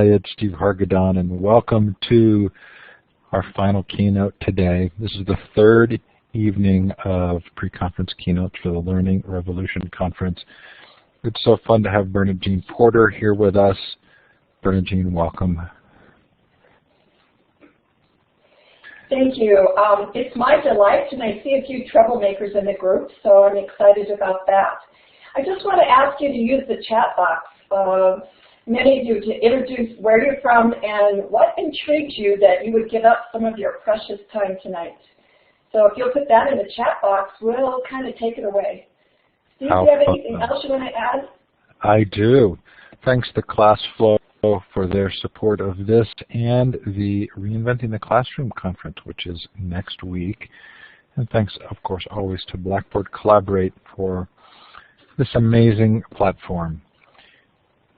it's Steve Hargadon, and welcome to our final keynote today. This is the third evening of pre-conference keynotes for the Learning Revolution Conference. It's so fun to have Bernajean Porter here with us. Bernajean, welcome. Thank you. It's my delight, and I see a few troublemakers in the group, so I'm excited about that. I just want to ask you to use the chat box. Many of you to introduce where you're from and what intrigued you that you would give up some of your precious time tonight. So if you'll put that in the chat box, we'll kind of take it away. Steve, do you have anything else you want to add? I do. Thanks to ClassFlow for their support of this and the Reinventing the Classroom Conference, which is next week. And thanks, of course, always to Blackboard Collaborate for this amazing platform.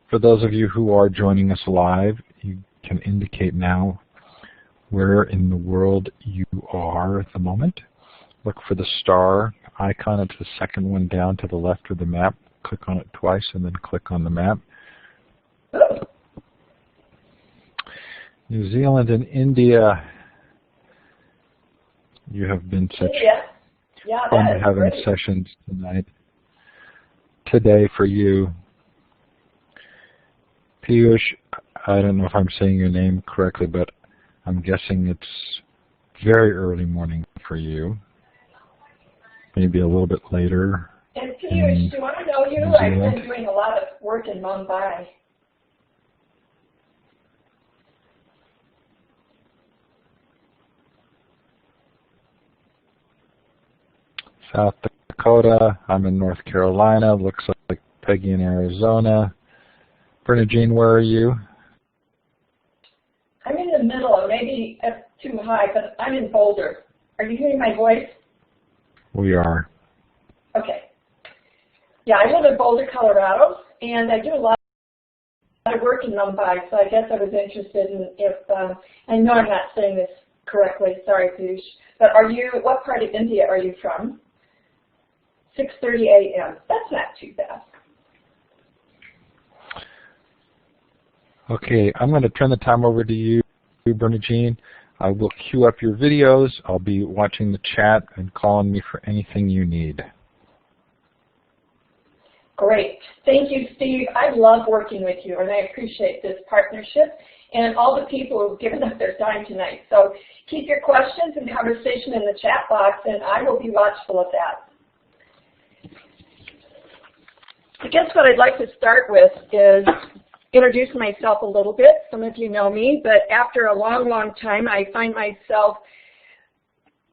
For those of you who are joining us live, you can indicate now where in the world you are at the moment. Look for the star icon. It's the second one down to the left of the map. Click on it twice and then click on the map. New Zealand and India, you have been such fun having sessions today for you. Piyush, I don't know if I'm saying your name correctly, but I'm guessing it's very early morning for you. Maybe a little bit later. And Piyush, do you want to know you? I've been doing a lot of work in Mumbai. South Dakota, I'm in North Carolina. Looks like Peggy in Arizona. Bernajean, where are you? I'm in the middle, maybe too high, but I'm in Boulder. Are you hearing my voice? We are. Okay. Yeah, I live in Boulder, Colorado, and I do a lot of work in Mumbai, so I guess I was interested in if, I know I'm not saying this correctly, sorry, Piyush, but what part of India are you from? 6:30 a.m. That's not too bad. Okay, I'm going to turn the time over to you, Bernajean. I will queue up your videos. I'll be watching the chat and calling me for anything you need. Great. Thank you, Steve. I love working with you, and I appreciate this partnership and all the people who have given up their time tonight. So keep your questions and conversation in the chat box, and I will be watchful of that. I guess what I'd like to start with is introduce myself a little bit. Some of you know me, but after a long, long time, I find myself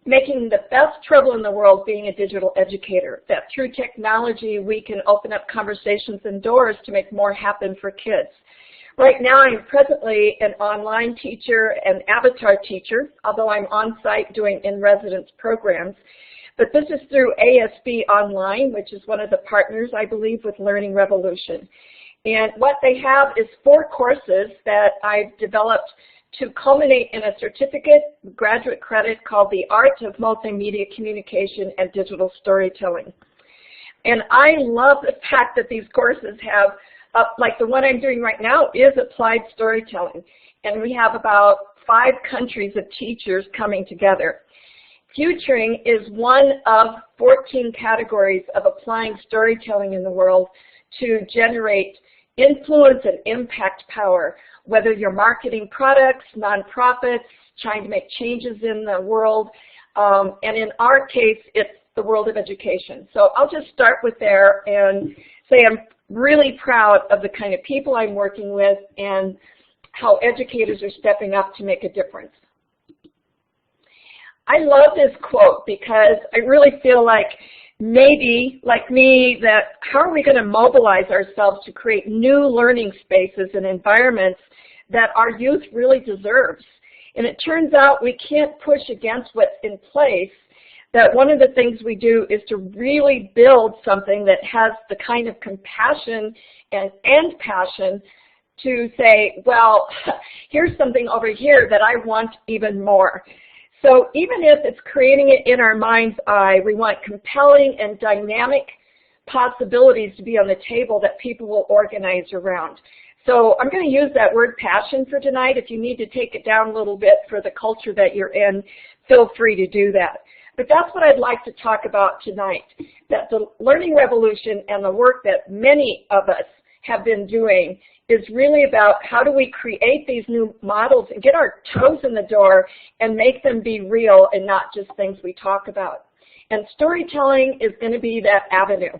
making the best trouble in the world being a digital educator, that through technology we can open up conversations and doors to make more happen for kids. Right now I'm presently an online teacher and avatar teacher, although I'm on-site doing in-residence programs. But this is through ASB Online, which is one of the partners, I believe, with Learning Revolution. And what they have is 4 courses that I've developed to culminate in a certificate, graduate credit called The Art of Multimedia Communication and Digital Storytelling. And I love the fact that these courses have, like the one I'm doing right now is applied storytelling. And we have about 5 countries of teachers coming together. Futuring is one of 14 categories of applying storytelling in the world to generate influence and impact power, whether you're marketing products, nonprofits, trying to make changes in the world, and in our case, it's the world of education. So I'll just start with there and say I'm really proud of the kind of people I'm working with and how educators are stepping up to make a difference. I love this quote because I really feel like maybe, like me, that how are we going to mobilize ourselves to create new learning spaces and environments that our youth really deserves? And it turns out we can't push against what's in place, that one of the things we do is to really build something that has the kind of compassion and passion to say, well, here's something over here that I want even more. So even if it's creating it in our mind's eye, we want compelling and dynamic possibilities to be on the table that people will organize around. So I'm going to use that word passion for tonight. If you need to take it down a little bit for the culture that you're in, feel free to do that. But that's what I'd like to talk about tonight, that the learning revolution and the work that many of us have been doing is really about how do we create these new models and get our toes in the door and make them be real and not just things we talk about. And storytelling is going to be that avenue.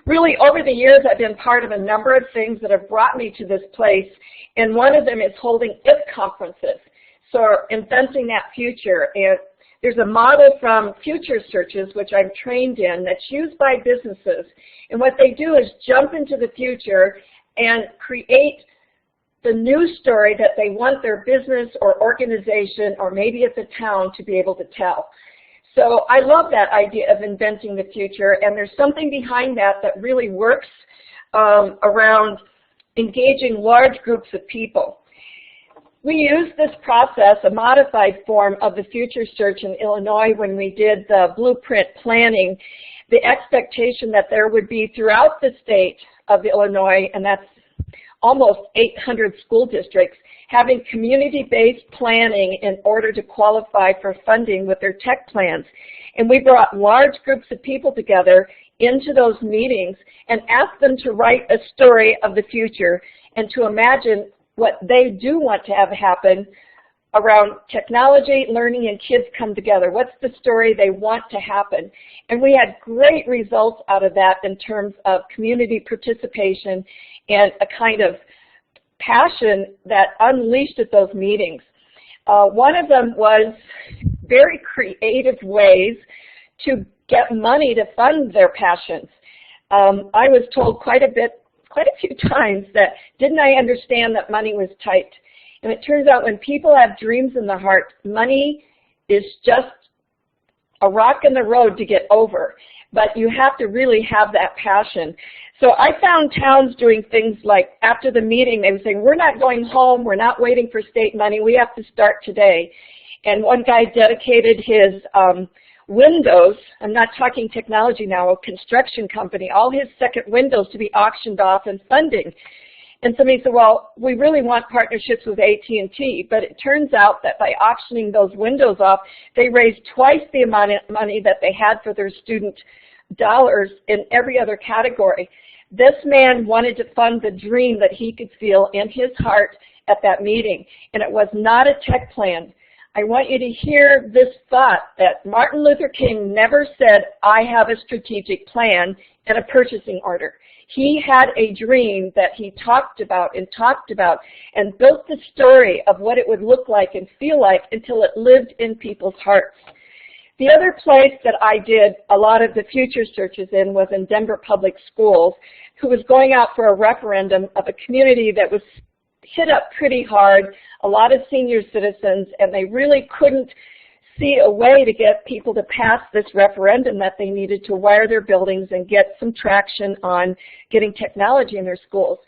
Really, over the years, I've been part of a number of things that have brought me to this place, and one of them is holding IF conferences. So inventing that future. And there's a model from Future Searches, which I'm trained in, that's used by businesses. And what they do is jump into the future and create the news story that they want their business or organization or maybe it's a town to be able to tell. So I love that idea of inventing the future, and there's something behind that that really works around engaging large groups of people. We used this process, a modified form of the Future Search in Illinois when we did the blueprint planning, the expectation that there would be throughout the state of Illinois, and that's almost 800 school districts, having community-based planning in order to qualify for funding with their tech plans. And we brought large groups of people together into those meetings and asked them to write a story of the future and to imagine what they do want to have happen around technology, learning, and kids come together. What's the story they want to happen? And we had great results out of that in terms of community participation and a kind of passion that unleashed at those meetings. One of them was very creative ways to get money to fund their passions. I was told quite a few times that didn't I understand that money was tight. And it turns out when people have dreams in their heart, money is just a rock in the road to get over. But you have to really have that passion. So I found towns doing things like after the meeting, they were saying, we're not going home, we're not waiting for state money, we have to start today. And one guy dedicated his windows, I'm not talking technology now, a construction company, all his second windows to be auctioned off and funding. And somebody said, well, we really want partnerships with AT&T, but it turns out that by auctioning those windows off, they raised twice the amount of money that they had for their student dollars in every other category. This man wanted to fund the dream that he could feel in his heart at that meeting, and it was not a tech plan. I want you to hear this thought that Martin Luther King never said, I have a strategic plan and a purchasing order. He had a dream that he talked about and built the story of what it would look like and feel like until it lived in people's hearts. The other place that I did a lot of the future searches in was in Denver Public Schools, who was going out for a referendum of a community that was hit up pretty hard, a lot of senior citizens, and they really couldn't see a way to get people to pass this referendum that they needed to wire their buildings and get some traction on getting technology in their schools.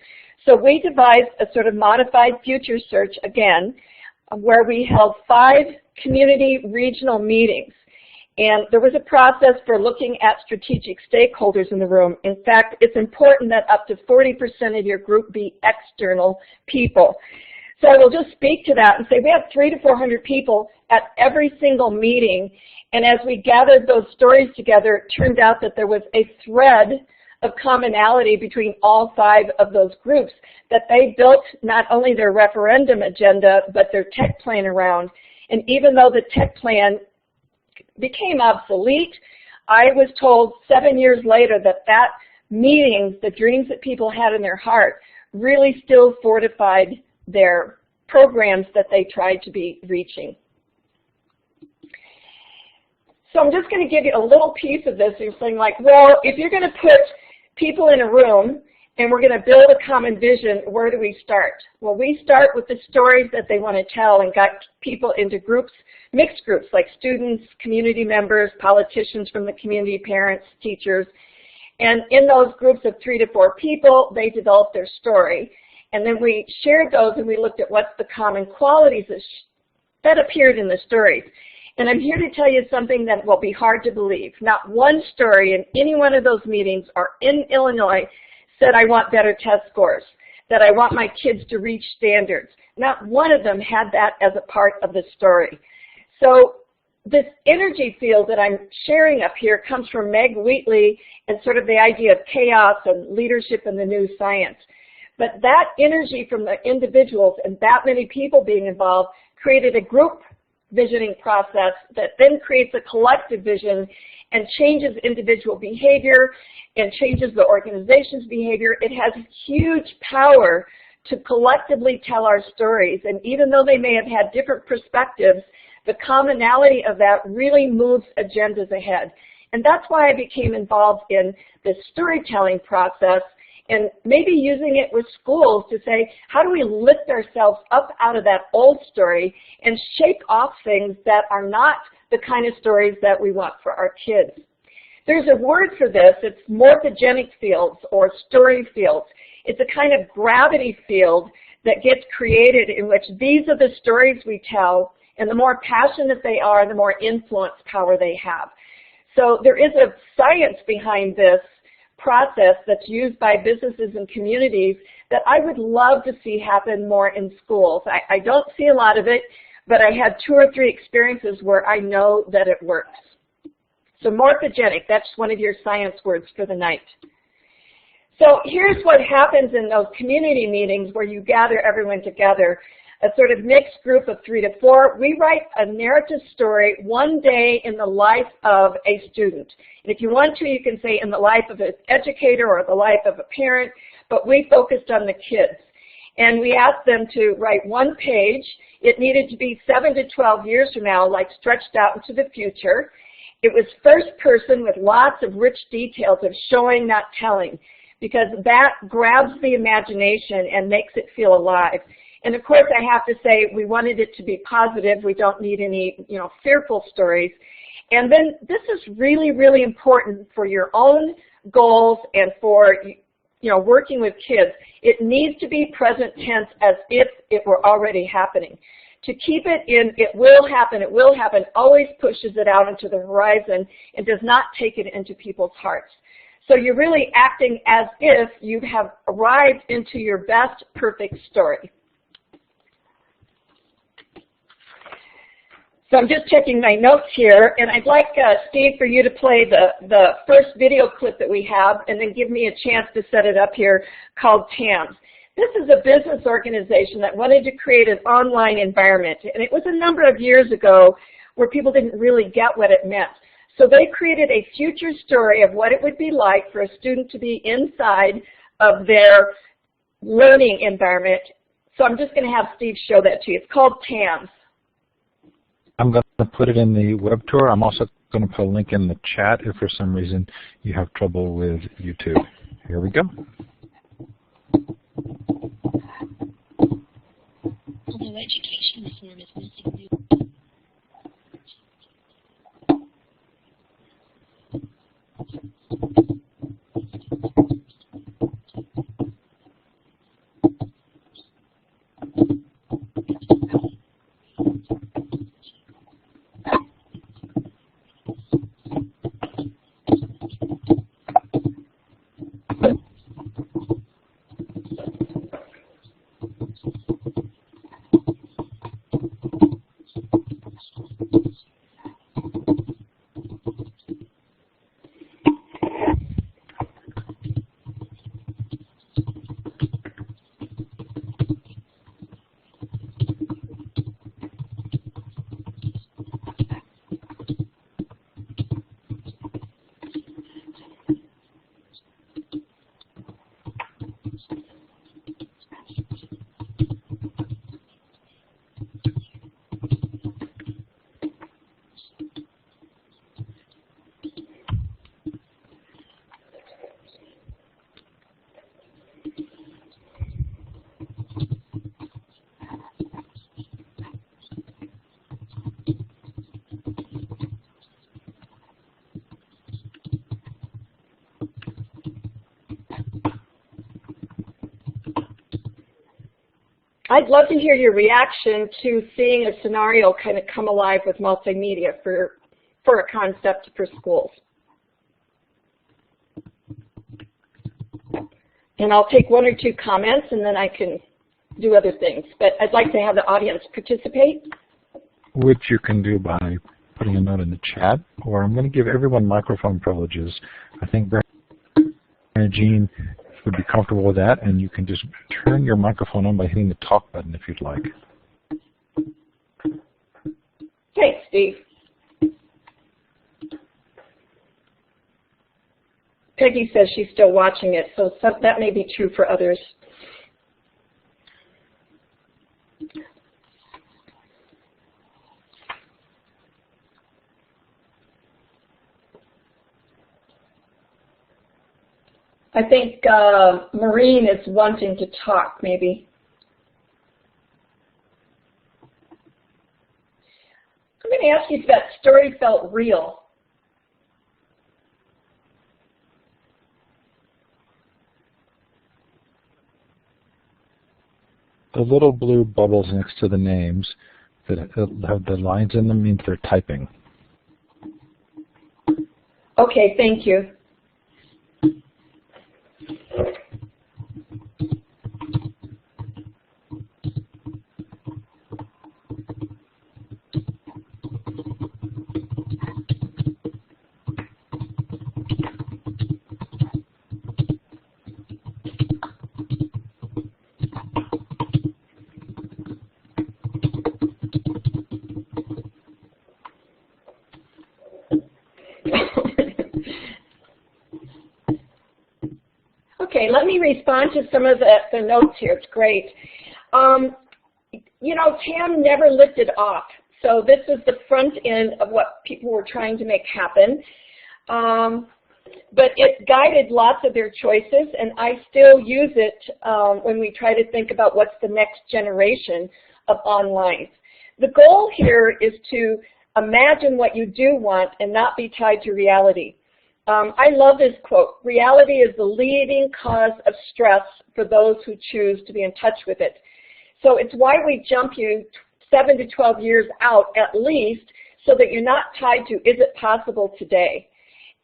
So we devised a sort of modified future search again, where we held 5 community regional meetings. And there was a process for looking at strategic stakeholders in the room. In fact, it's important that up to 40% of your group be external people. So I will just speak to that and say we have 300 to 400 people at every single meeting. And as we gathered those stories together, it turned out that there was a thread of commonality between all 5 of those groups, that they built not only their referendum agenda, but their tech plan around. And even though the tech plan became obsolete, I was told 7 years later that that meetings, the dreams that people had in their heart, really still fortified their programs that they tried to be reaching. So I'm just going to give you a little piece of this. You're saying like, well, if you're going to put people in a room and we're going to build a common vision, where do we start? Well, we start with the stories that they want to tell and got people into groups, mixed groups like students, community members, politicians from the community, parents, teachers. And in those groups of 3 to 4 people, they developed their story. And then we shared those and we looked at what's the common qualities that appeared in the stories. And I'm here to tell you something that will be hard to believe. Not one story in any one of those meetings or in Illinois said I want better test scores. that I want my kids to reach standards. Not one of them had that as a part of the story. So this energy field that I'm sharing up here comes from Meg Wheatley and sort of the idea of chaos and leadership in the new science. But that energy from the individuals and that many people being involved created a group visioning process that then creates a collective vision and changes individual behavior and changes the organization's behavior. It has huge power to collectively tell our stories. And even though they may have had different perspectives, the commonality of that really moves agendas ahead. And that's why I became involved in the storytelling process and maybe using it with schools to say, how do we lift ourselves up out of that old story and shake off things that are not the kind of stories that we want for our kids? There's a word for this. It's morphogenic fields or story fields. It's a kind of gravity field that gets created in which these are the stories we tell, and the more passionate they are, the more influence power they have. So there is a science behind this process that's used by businesses and communities that I would love to see happen more in schools. I don't see a lot of it, but I had 2 or 3 experiences where I know that it works. So morphogenic, that's one of your science words for the night. So here's what happens in those community meetings where you gather everyone together, a sort of mixed group of 3 to 4. We write a narrative story one day in the life of a student. And if you want to, you can say in the life of an educator or the life of a parent, but we focused on the kids. And we asked them to write 1 page. It needed to be 7 to 12 years from now, like stretched out into the future. It was first person with lots of rich details of showing, not telling, because that grabs the imagination and makes it feel alive. And of course, I have to say, we wanted it to be positive. We don't need any, fearful stories. And then this is really, really important for your own goals and for, working with kids. It needs to be present tense as if it were already happening. To keep it in, it will happen, always pushes it out into the horizon and does not take it into people's hearts. So you're really acting as if you have arrived into your best, perfect story. So I'm just checking my notes here, and I'd like, Steve, for you to play the first video clip that we have, and then give me a chance to set it up here, called TAMS. This is a business organization that wanted to create an online environment, and it was a number of years ago where people didn't really get what it meant. So they created a future story of what it would be like for a student to be inside of their learning environment. So I'm just going to have Steve show that to you. It's called TAMS. I'm going to put it in the web tour. I'm also going to put a link in the chat if for some reason you have trouble with YouTube. Here we go. Although education reform is missing new I'd love to hear your reaction to seeing a scenario kind of come alive with multimedia for a concept for schools. And I'll take one or two comments and then I can do other things. But I'd like to have the audience participate. Which you can do by putting a note in the chat, or I'm going to give everyone microphone privileges. I think Bernajean would be comfortable with that, and you can just turn your microphone on by hitting the talk button if you'd like. Thanks, Steve. Peggy says she's still watching it, so that may be true for others. I think Maureen is wanting to talk, maybe. I'm going to ask you if that story felt real. The little blue bubbles next to the names that have the lines in them means they're typing. Okay, thank you. Okay, let me respond to some of the notes here. It's great. You know, Tam never lifted off. So this is the front end of what people were trying to make happen. But it guided lots of their choices, and I still use it when we try to think about what's the next generation of online. The goal here is to imagine what you do want and not be tied to reality. I love this quote: reality is the leading cause of stress for those who choose to be in touch with it. So it's why we jump you 7 to 12 years out at least, so that you're not tied to, is it possible today?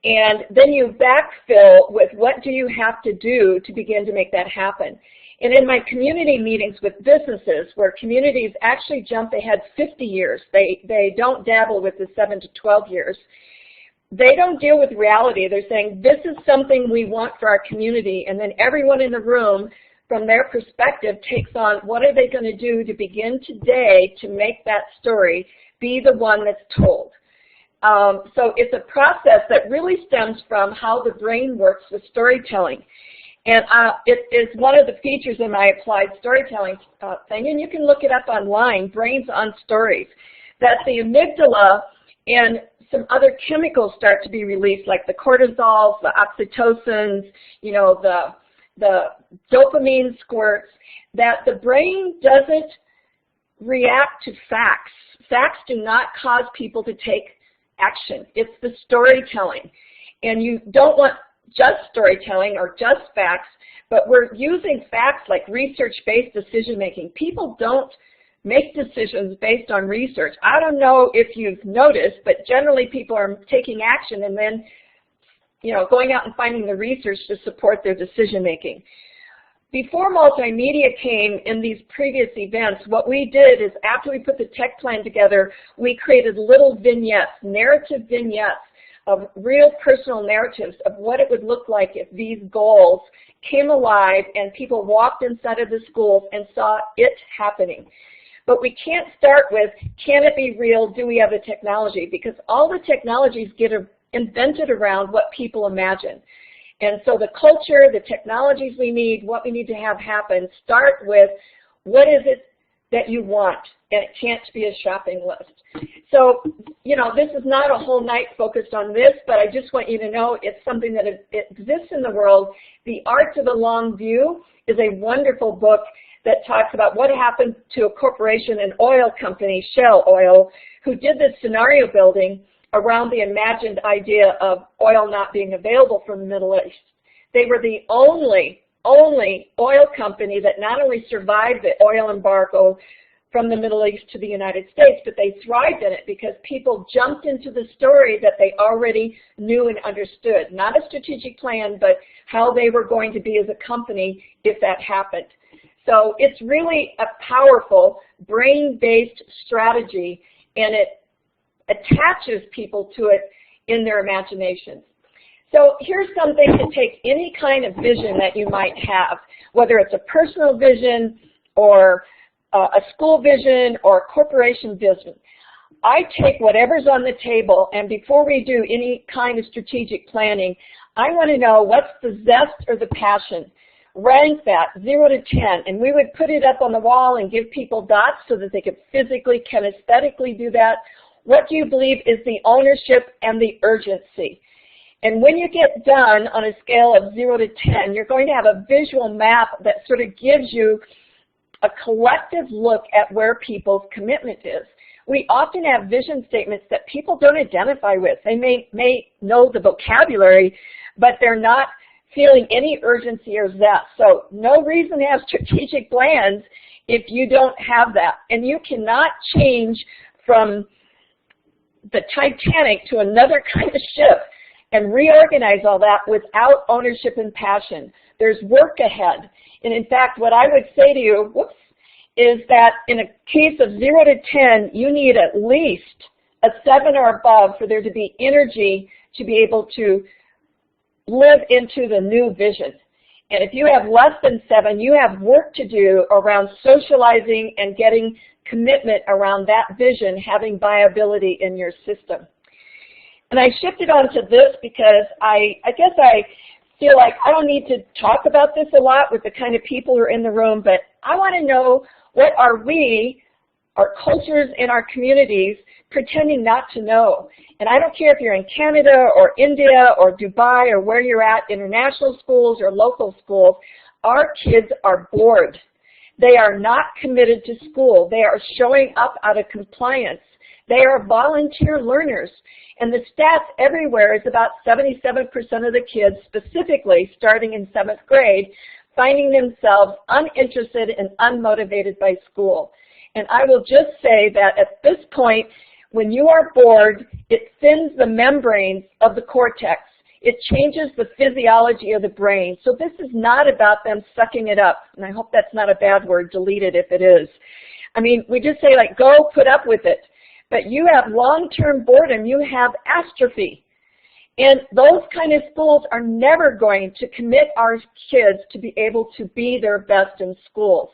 And then you backfill with, what do you have to do to begin to make that happen? And in my community meetings with businesses, where communities actually jump ahead 50 years, they don't dabble with the 7 to 12 years, they don't deal with reality. They're saying, this is something we want for our community, and then everyone in the room, from their perspective, takes on, what are they going to do to begin today to make that story be the one that's told? So it's a process that really stems from how the brain works with storytelling. And it is one of the features in my applied storytelling thing, and you can look it up online, Brains on Stories, that the amygdala and some other chemicals start to be released, like the cortisols, the oxytocins, you know, the dopamine squirts, that the brain doesn't react to facts. Facts do not cause people to take action. It's the storytelling. And you don't want just storytelling or just facts, but we're using facts like research-based decision-making. People don't make decisions based on research. I don't know if you've noticed, but generally people are taking action and then, you know, going out and finding the research to support their decision-making. Before multimedia came in these previous events, what we did is, after we put the tech plan together, we created little vignettes, narrative vignettes of real personal narratives of what it would look like if these goals came alive and people walked inside of the schools and saw it happening. But we can't start with, can it be real, do we have the technology? Because all the technologies get invented around what people imagine. And so the culture, the technologies we need, what we need to have happen, start with, what is it that you want? And it can't be a shopping list. So, you know, this is not a whole night focused on this, but I just want you to know it's something that exists in the world. The Art of the Long View is a wonderful book that talks about what happened to a corporation, an oil company, Shell Oil, who did this scenario building around the imagined idea of oil not being available from the Middle East. They were the only oil company that not only survived the oil embargo, from the Middle East to the United States, but they thrived in it because people jumped into the story that they already knew and understood. Not a strategic plan, but how they were going to be as a company if that happened. So it's really a powerful brain-based strategy, and it attaches people to it in their imaginations. So here's something to take any kind of vision that you might have, whether it's a personal vision or a school vision or a corporation vision. I take whatever's on the table, and before we do any kind of strategic planning, I want to know what's the zest or the passion. Rank that 0 to 10, and we would put it up on the wall and give people dots so that they could physically, kinesthetically do that. What do you believe is the ownership and the urgency? And when you get done on a scale of 0 to 10, you're going to have a visual map that sort of gives you a collective look at where people's commitment is. We often have vision statements that people don't identify with. They may know the vocabulary, but they're not feeling any urgency or zest. So no reason to have strategic plans if you don't have that. And you cannot change from the Titanic to another kind of ship and reorganize all that without ownership and passion. There's work ahead. And in fact, what I would say to you, is that in a case of 0 to 10, you need at least a 7 or above for there to be energy to be able to live into the new vision. And if you have less than 7, you have work to do around socializing and getting commitment around that vision having viability in your system. And I shifted onto this because I guess I feel like I don't need to talk about this a lot with the kind of people who are in the room, but I want to know, what are we, our cultures in our communities, pretending not to know? And I don't care if you're in Canada or India or Dubai or where you're at, international schools or local schools, our kids are bored. They are not committed to school. They are showing up out of compliance. They are volunteer learners. And the stats everywhere is about 77% of the kids, specifically starting in 7th grade, finding themselves uninterested and unmotivated by school. And I will just say that at this point, when you are bored, it thins the membranes of the cortex. It changes the physiology of the brain. So this is not about them sucking it up. And I hope that's not a bad word. Delete it if it is. I mean, we just say, like, go put up with it. But you have long-term boredom. You have atrophy. And those kind of schools are never going to commit our kids to be able to be their best in schools.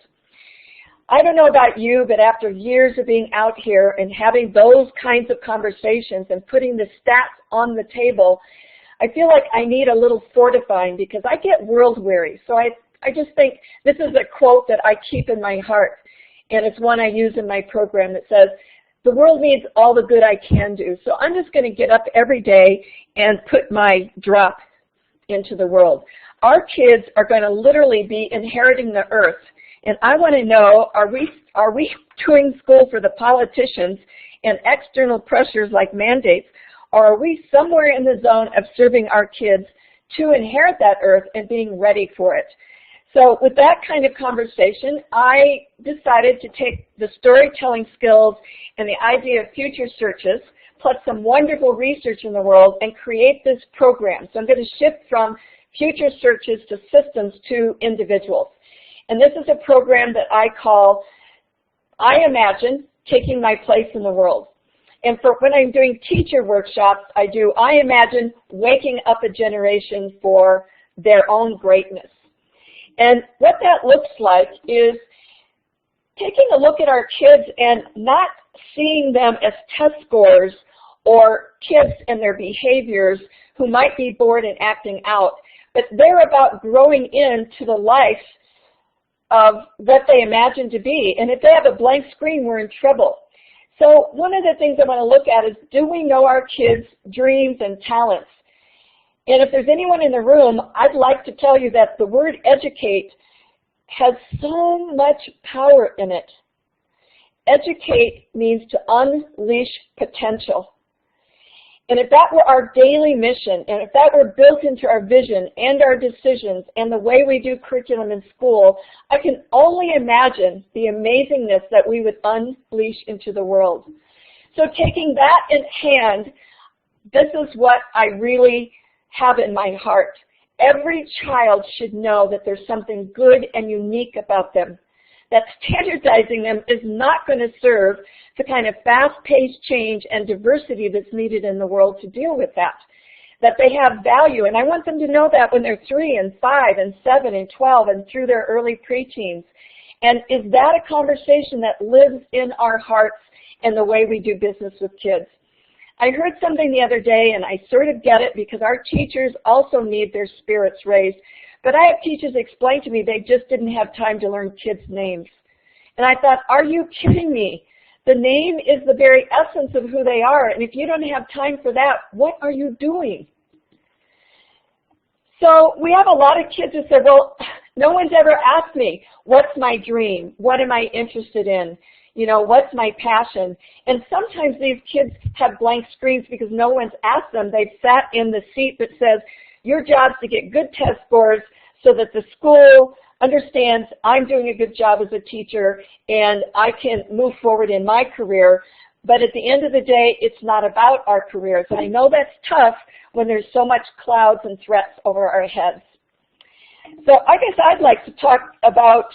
I don't know about you, but after years of being out here and having those kinds of conversations and putting the stats on the table, I feel like I need a little fortifying because I get world weary. So I just think this is a quote that I keep in my heart, and it's one I use in my program that says, the world needs all the good I can do. So I'm just going to get up every day and put my drop into the world. Our kids are going to literally be inheriting the earth. And I want to know, are we doing school for the politicians and external pressures like mandates, or are we somewhere in the zone of serving our kids to inherit that earth and being ready for it? So with that kind of conversation, I decided to take the storytelling skills and the idea of future searches, plus some wonderful research in the world, and create this program. So I'm going to shift from future searches to systems to individuals. And this is a program that I call, I Imagine Taking My Place in the World. And for when I'm doing teacher workshops, I do, I Imagine Waking Up a Generation for Their Own Greatness. And what that looks like is taking a look at our kids and not seeing them as test scores or kids and their behaviors who might be bored and acting out, but they're about growing into the life of what they imagine to be. And if they have a blank screen, we're in trouble. So one of the things I want to look at is, do we know our kids' dreams and talents? And if there's anyone in the room, I'd like to tell you that the word educate has so much power in it. Educate means to unleash potential. And if that were our daily mission, and if that were built into our vision and our decisions and the way we do curriculum in school, I can only imagine the amazingness that we would unleash into the world. So taking that in hand, this is what I really have in my heart. Every child should know that there's something good and unique about them, that standardizing them is not going to serve the kind of fast-paced change and diversity that's needed in the world to deal with that, that they have value. And I want them to know that when they're 3 and 5 and 7 and 12 and through their early preteens. And is that a conversation that lives in our hearts and the way we do business with kids? I heard something the other day, and I sort of get it because our teachers also need their spirits raised. But I have teachers explain to me they just didn't have time to learn kids' names. And I thought, are you kidding me? The name is the very essence of who they are, and if you don't have time for that, what are you doing? So we have a lot of kids who say, well, no one's ever asked me, what's my dream? What am I interested in? You know, what's my passion? And sometimes these kids have blank screens because no one's asked them. They've sat in the seat that says, your job's to get good test scores so that the school understands I'm doing a good job as a teacher and I can move forward in my career. But at the end of the day, it's not about our careers. And I know that's tough when there's so much clouds and threats over our heads. So I guess I'd like to talk about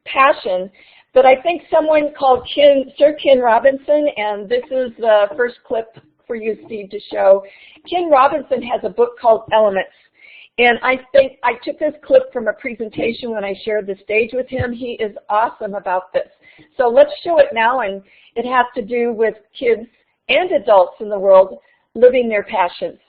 passion, but I think someone called Sir Ken Robinson, and this is the first clip for you, Steve, to show. Ken Robinson has a book called Elements. And I think I took this clip from a presentation when I shared the stage with him. He is awesome about this. So let's show it now, and it has to do with kids and adults in the world living their passions.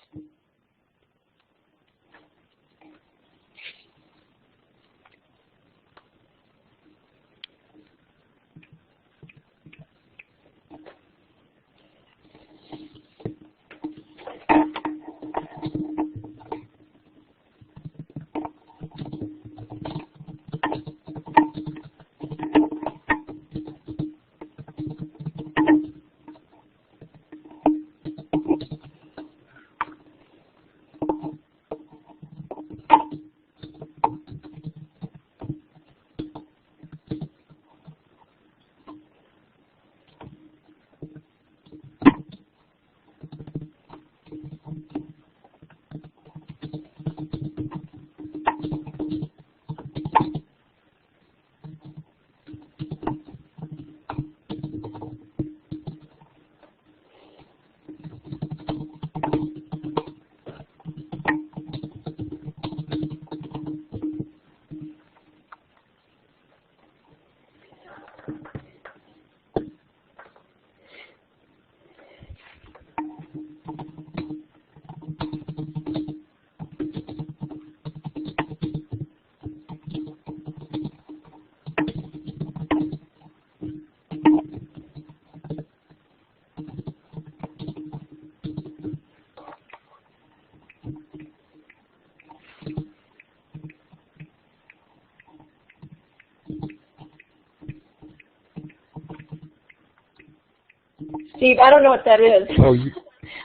Steve, I don't know what that is. Oh,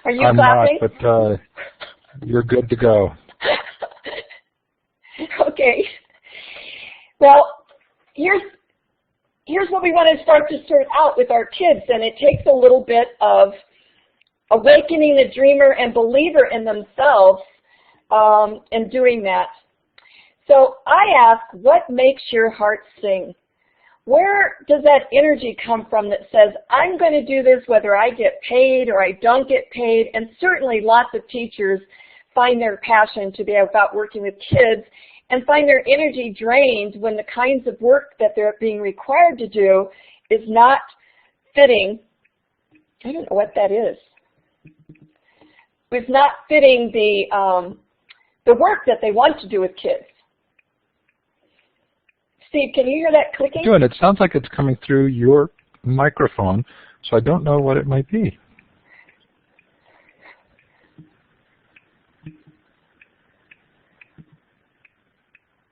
Are you I'm clapping? not, but you're good to go. Okay. Well, here's what we want to start to sort out with our kids, and it takes a little bit of awakening the dreamer and believer in themselves in doing that. So I ask, what makes your heart sing? Where does that energy come from that says, I'm going to do this whether I get paid or I don't get paid? And certainly lots of teachers find their passion to be about working with kids and find their energy drained when the kinds of work that they're being required to do is not fitting. I don't know what that is. It's not fitting the work that they want to do with kids. Steve, can you hear that clicking? Doing it sounds like it's coming through your microphone, so I don't know what it might be.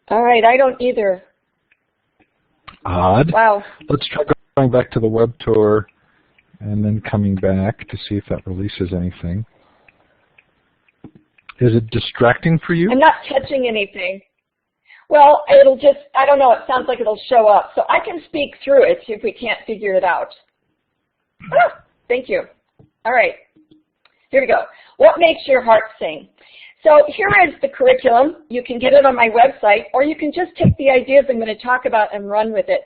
All right, I don't either. Odd. Wow. Let's try going back to the web tour and then coming back to see if that releases anything. Is it distracting for you? I'm not touching anything. Well, it'll just, I don't know, it sounds like it'll show up. So I can speak through it if we can't figure it out. Ah, thank you. All right, here we go. What makes your heart sing? So here is the curriculum. You can get it on my website, or you can just take the ideas I'm going to talk about and run with it.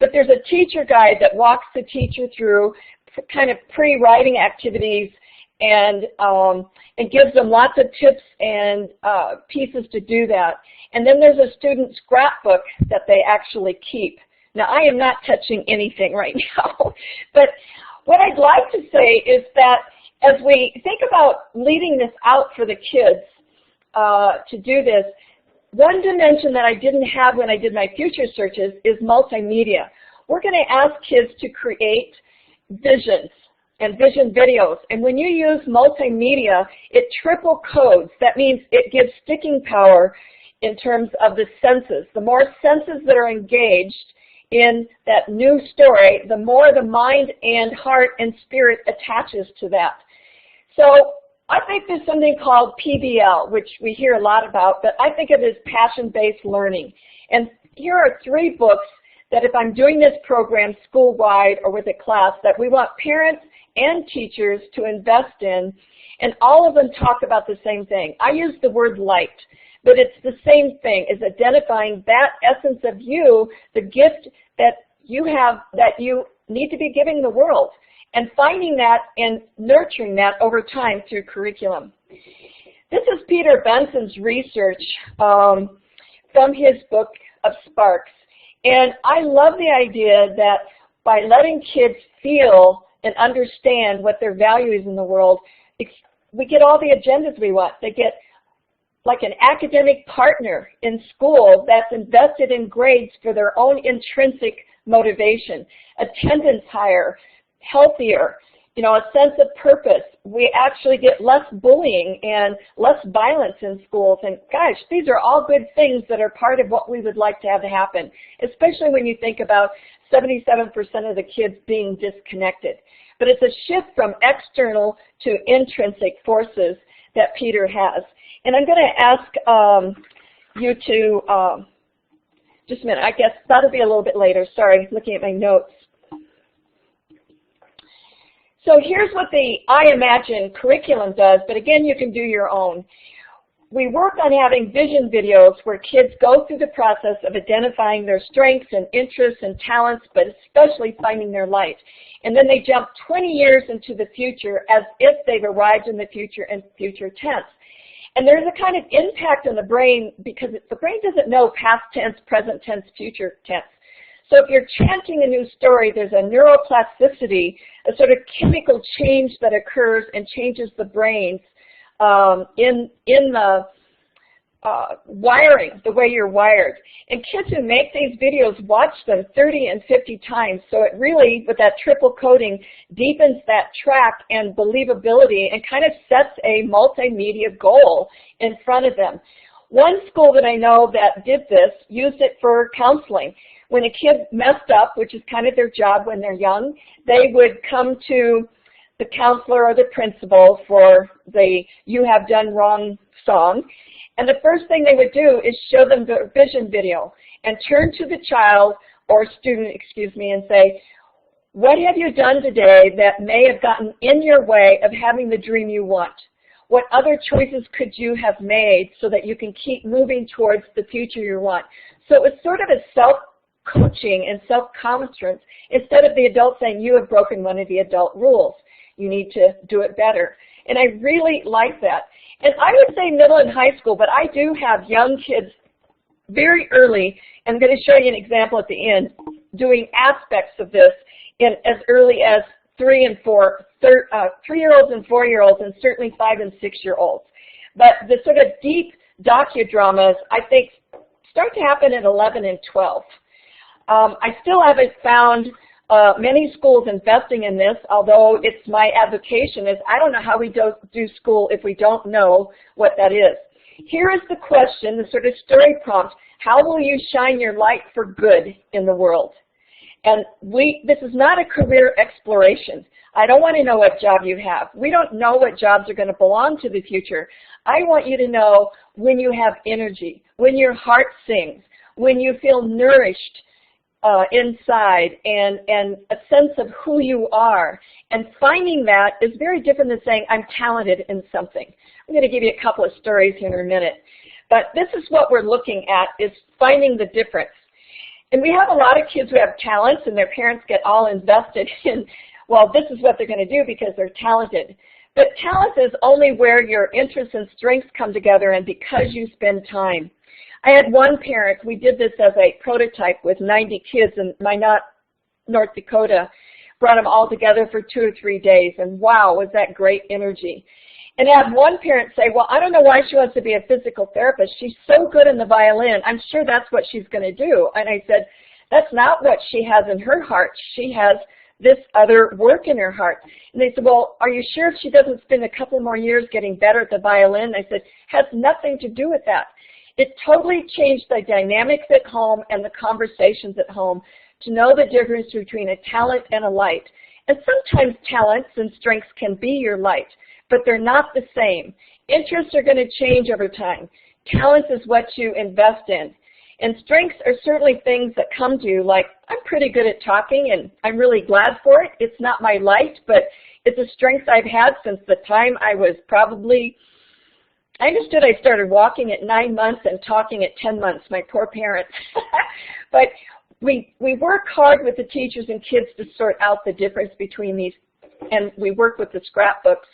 But there's a teacher guide that walks the teacher through kind of pre-writing activities, and it gives them lots of tips and pieces to do that. And then there's a student scrapbook that they actually keep. Now, I am not touching anything right now, but what I'd like to say is that as we think about leading this out for the kids to do this, one dimension that I didn't have when I did my future searches is multimedia. We're going to ask kids to create visions and vision videos. And when you use multimedia, it triple codes. That means it gives sticking power in terms of the senses. The more senses that are engaged in that new story, the more the mind and heart and spirit attaches to that. So I think there's something called PBL, which we hear a lot about, but I think of it as passion-based learning. And here are 3 books that if I'm doing this program school-wide or with a class that we want parents and teachers to invest in, and all of them talk about the same thing. I use the word light, but it's the same thing, is identifying that essence of you, the gift that you have that you need to be giving the world, and finding that and nurturing that over time through curriculum. This is Peter Benson's research from his book of Sparks. And I love the idea that by letting kids feel and understand what their value is in the world, we get all the agendas we want. They get like an academic partner in school that's invested in grades for their own intrinsic motivation, attendance higher, healthier, you know, a sense of purpose. We actually get less bullying and less violence in schools. And gosh, these are all good things that are part of what we would like to have happen, especially when you think about 77% of the kids being disconnected. But it's a shift from external to intrinsic forces that Peter has. And I'm going to ask you to, just a minute, I guess that'll be a little bit later. Sorry, looking at my notes. So here's what the I Imagine curriculum does, but again, you can do your own. We work on having vision videos where kids go through the process of identifying their strengths and interests and talents, but especially finding their light. And then they jump 20 years into the future as if they've arrived in the future in future tense. And there's a kind of impact on the brain because the brain doesn't know past tense, present tense, future tense. So if you're chanting a new story, there's a neuroplasticity, a sort of chemical change that occurs and changes the brains in the wiring, the way you're wired. And kids who make these videos watch them 30 and 50 times. So it really, with that triple coding, deepens that track and believability and kind of sets a multimedia goal in front of them. One school that I know that did this used it for counseling. When a kid messed up, which is kind of their job when they're young, they would come to the counselor or the principal for the "You Have Done Wrong" song. And the first thing they would do is show them the vision video and turn to the child or student, excuse me, and say, what have you done today that may have gotten in your way of having the dream you want? What other choices could you have made so that you can keep moving towards the future you want? So it was sort of a self-coaching and self-commensurance instead of the adult saying, you have broken one of the adult rules. You need to do it better. And I really like that. And I would say middle and high school, but I do have young kids very early, and I'm going to show you an example at the end, doing aspects of this in as early as 3-year-olds and 4-year-olds, and certainly 5- and 6-year-olds. But the sort of deep docudramas, I think, start to happen at 11 and 12. I still haven't found many schools investing in this, although it's my advocation is I don't know how we do school if we don't know what that is. Here is the question, the sort of story prompt, how will you shine your light for good in the world? And this is not a career exploration. I don't want to know what job you have. We don't know what jobs are going to belong to the future. I want you to know when you have energy, when your heart sings, when you feel nourished inside, and a sense of who you are. And finding that is very different than saying, I'm talented in something. I'm going to give you a couple of stories here in a minute. But this is what we're looking at, is finding the difference. And we have a lot of kids who have talents, and their parents get all invested in, well, this is what they're going to do because they're talented. But talent is only where your interests and strengths come together and because you spend time. I had one parent, we did this as a prototype with 90 kids in Minot, North Dakota, brought them all together for 2 or 3 days, and wow, was that great energy. And I had one parent say, well, I don't know why she wants to be a physical therapist. She's so good in the violin. I'm sure that's what she's going to do. And I said, that's not what she has in her heart. She has this other work in her heart. And they said, well, are you sure if she doesn't spend a couple more years getting better at the violin? I said, has nothing to do with that. It totally changed the dynamics at home and the conversations at home to know the difference between a talent and a light. And sometimes talents and strengths can be your light, but they're not the same. Interests are going to change over time. Talent is what you invest in. And strengths are certainly things that come to you, like, I'm pretty good at talking and I'm really glad for it. It's not my light, but it's a strength I've had since the time I was probably, I understood I started walking at 9 months and talking at 10 months, my poor parents. But we work hard with the teachers and kids to sort out the difference between these, and we work with the scrapbooks.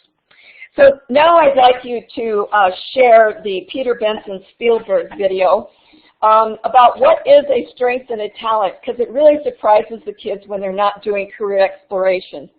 So now I'd like you to share the Peter Benson Spielberg video about what is a strength and a talent, because it really surprises the kids when they're not doing career exploration.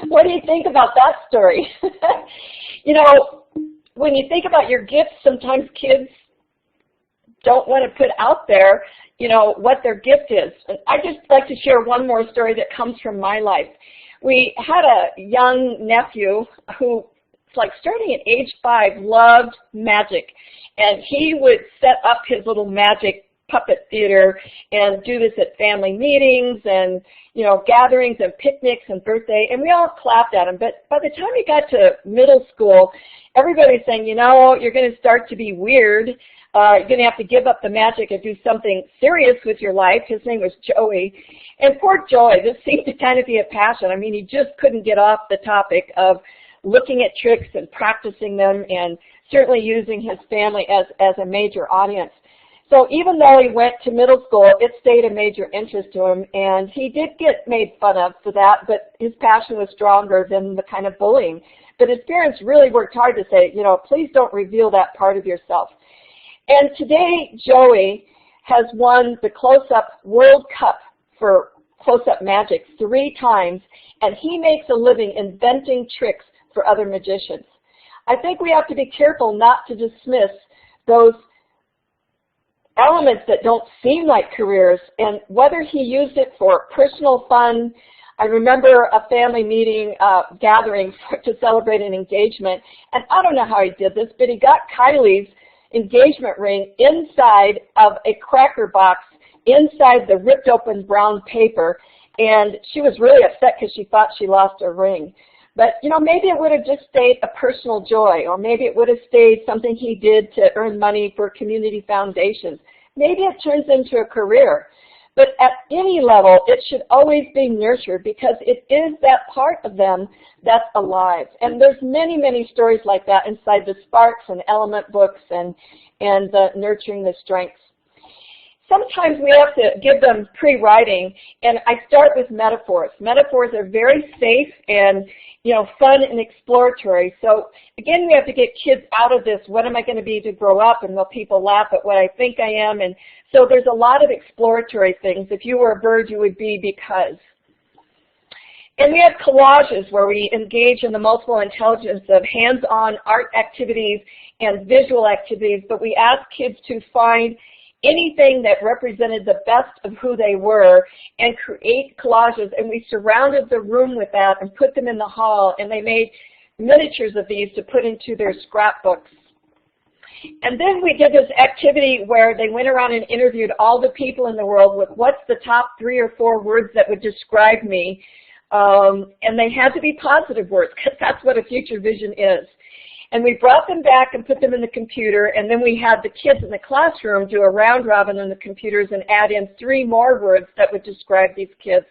What do you think about that story? You know, when you think about your gifts, sometimes kids don't want to put out there, you know, what their gift is. And I just like to share one more story that comes from my life. We had a young nephew who, like starting at age 5, loved magic. And he would set up his little magic puppet theater and do this at family meetings and, you know, gatherings and picnics and birthday, and we all clapped at him. But by the time he got to middle school, everybody's saying, you know, you're going to start to be weird. You're going to have to give up the magic and do something serious with your life. His name was Joey. And poor Joey, this seemed to kind of be a passion. I mean, he just couldn't get off the topic of looking at tricks and practicing them and certainly using his family as a major audience. So even though he went to middle school, it stayed a major interest to him, and he did get made fun of for that, but his passion was stronger than the kind of bullying. But his parents really worked hard to say, you know, please don't reveal that part of yourself. And today, Joey has won the Close-Up World Cup for Close-Up Magic 3 times, and he makes a living inventing tricks for other magicians. I think we have to be careful not to dismiss those elements that don't seem like careers, and whether he used it for personal fun, I remember a family meeting, gathering to celebrate an engagement, and I don't know how he did this, but he got Kylie's engagement ring inside of a cracker box, inside the ripped open brown paper, and she was really upset because she thought she lost her ring. But, you know, maybe it would have just stayed a personal joy, or maybe it would have stayed something he did to earn money for community foundations. Maybe it turns into a career. But at any level, it should always be nurtured because it is that part of them that's alive. And there's many, many stories like that inside the Sparks and Element books and the Nurturing the Strengths. Sometimes we have to give them pre-writing, and I start with metaphors. Metaphors are very safe and, you know, fun and exploratory. So again, we have to get kids out of this, what am I going to be to grow up, and will people laugh at what I think I am? And so there's a lot of exploratory things. If you were a bird, you would be because. And we have collages where we engage in the multiple intelligence of hands-on art activities and visual activities, but we ask kids to find anything that represented the best of who they were and create collages, and we surrounded the room with that and put them in the hall, and they made miniatures of these to put into their scrapbooks. And then we did this activity where they went around and interviewed all the people in the world with what's the top 3 or 4 words that would describe me, and they had to be positive words because that's what a future vision is. And we brought them back and put them in the computer, and then we had the kids in the classroom do a round robin on the computers and add in 3 more words that would describe these kids.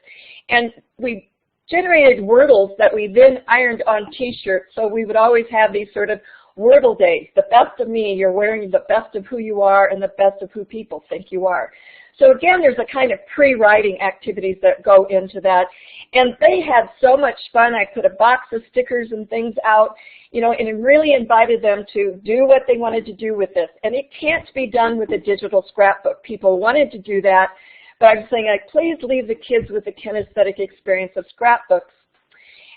And we generated Wordles that we then ironed on T-shirts, so we would always have these sort of Wordle days. The best of me, you're wearing the best of who you are and the best of who people think you are. So again, there's a kind of pre-writing activities that go into that. And they had so much fun. I put a box of stickers and things out, you know, and really invited them to do what they wanted to do with this. And it can't be done with a digital scrapbook. People wanted to do that, but I'm saying, like, please leave the kids with the kinesthetic experience of scrapbooks.